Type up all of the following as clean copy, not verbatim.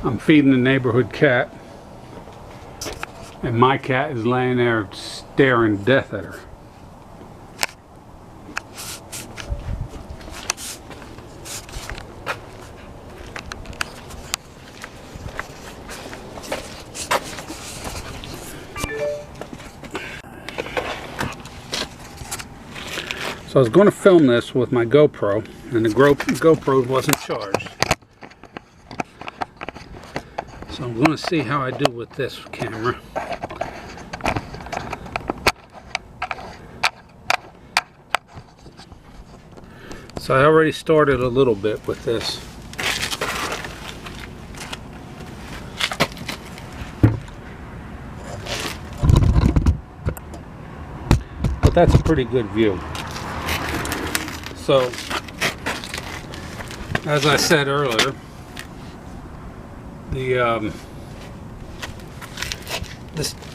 I'm feeding the neighborhood cat, and my cat is laying there staring death at her. So I was going to film this with my GoPro, and the GoPro wasn't charged. So I'm going to see how I do with this camera. So I already started a little bit with this. But that's a pretty good view. So, as I said earlier,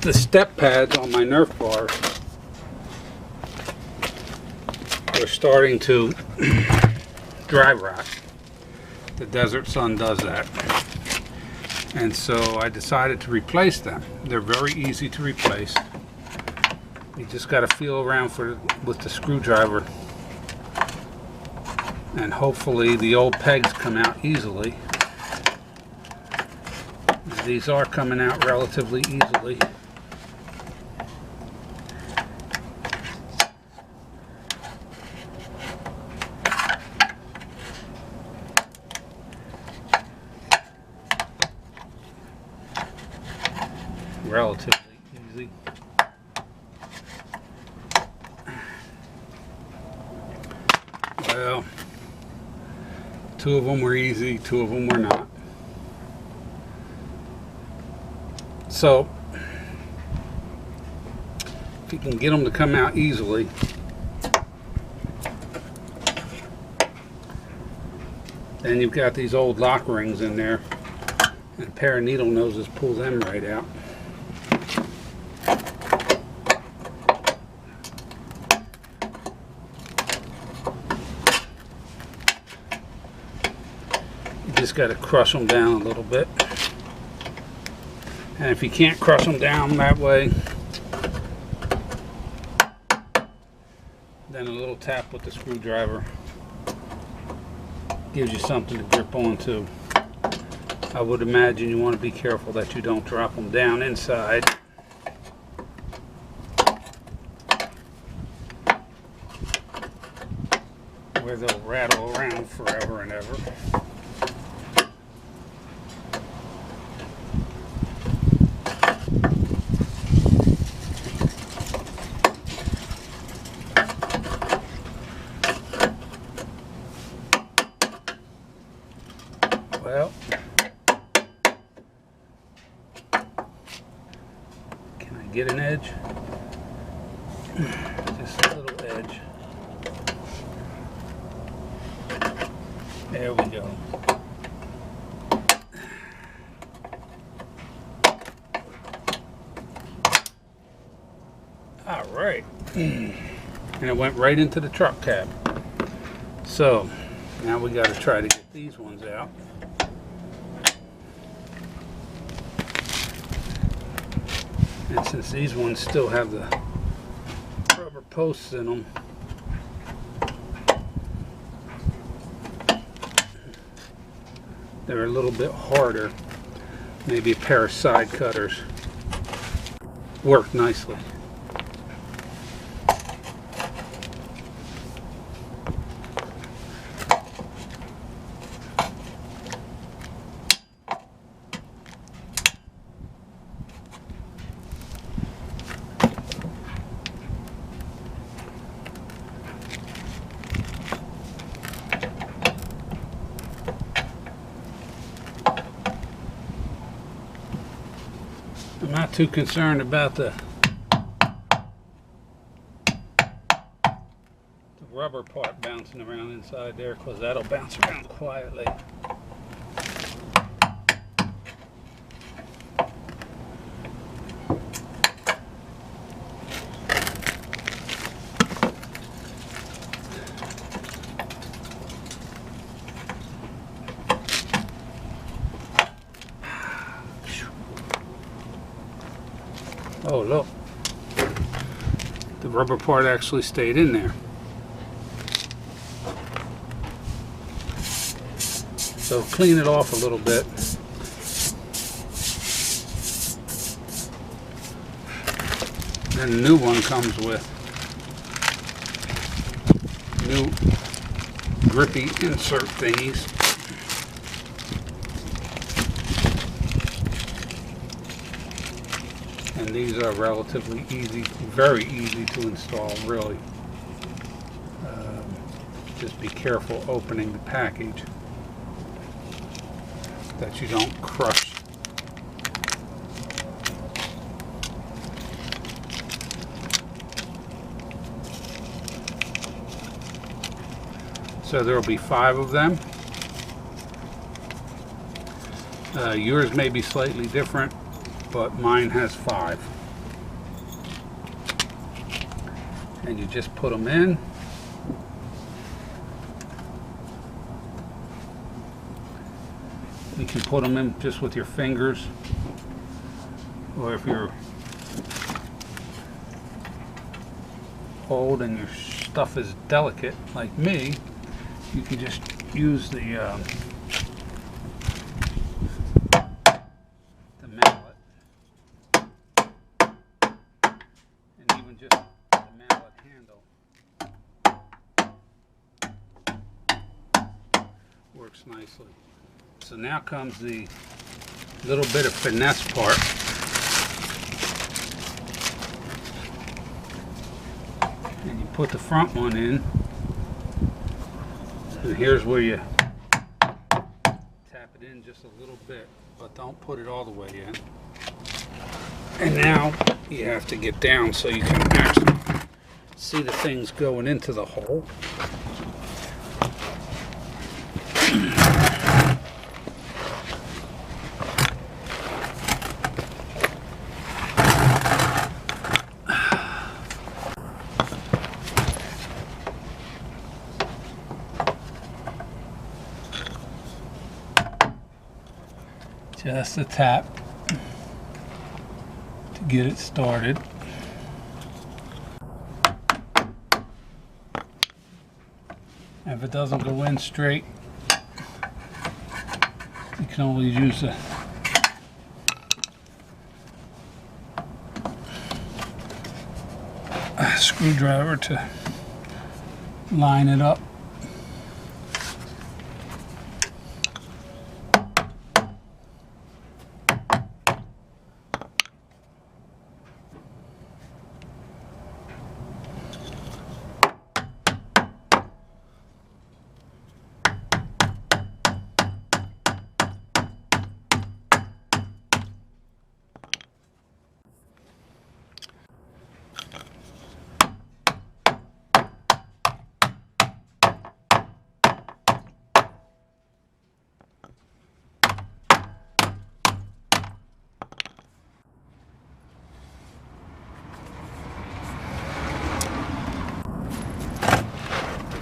the step pads on my Nerf bars are starting to dry rot. The desert sun does that. And so I decided to replace them. They're very easy to replace. You just got to feel around with the screwdriver, and hopefully the old pegs come out easily. These are coming out relatively easily. Relatively easy. Well, two of them were easy, two of them were not. So, if you can get them to come out easily, then you've got these old lock rings in there, and a pair of needle noses pull them right out. You just got to crush them down a little bit. And if you can't crush them down that way, then a little tap with the screwdriver gives you something to grip onto. I would imagine you want to be careful that you don't drop them down inside. Where they'll rattle around forever and ever. Well, can I get an edge? Just a little edge. There we go. All right. And it went right into the truck cab. So now we got to try to get these ones out. And since these ones still have the rubber posts in them, they're a little bit harder. Maybe a pair of side cutters work nicely. I'm not too concerned about the rubber part bouncing around inside there, because that'll bounce around quietly. Oh, look. The rubber part actually stayed in there. So clean it off a little bit. Then the new one comes with new grippy insert thingies. And these are relatively easy, very easy to install, really. Just be careful opening the package that you don't crush. So there will be 5 of them. Yours may be slightly different, but mine has 5. And you just put them in. You can put them in just with your fingers, or if you're old and your stuff is delicate like me, you can just use the mallet, and even just the mallet handle works nicely. So now comes the little bit of finesse part. And you put the front one in, and here's where you tap it in just a little bit, but don't put it all the way in. And now you have to get down so you can actually see the things going into the hole. Just a tap to get it started. If it doesn't go in straight, you can always use a screwdriver to line it up.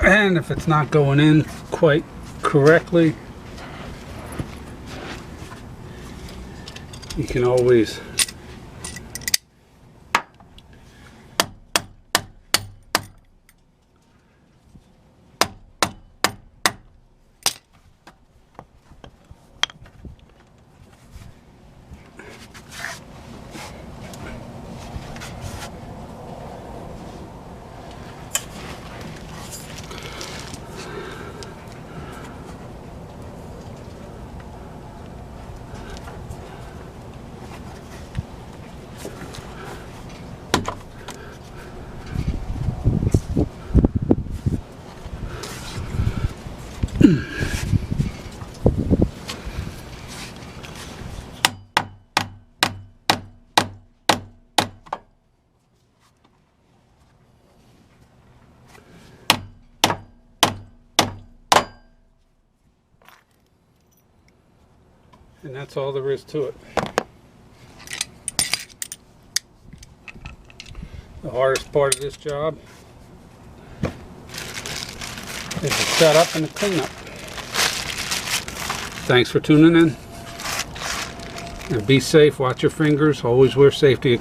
And if it's not going in quite correctly, you can always and that's all there is to it. The hardest part of this job is the setup and the cleanup. Thanks for tuning in. And be safe, watch your fingers, always wear safety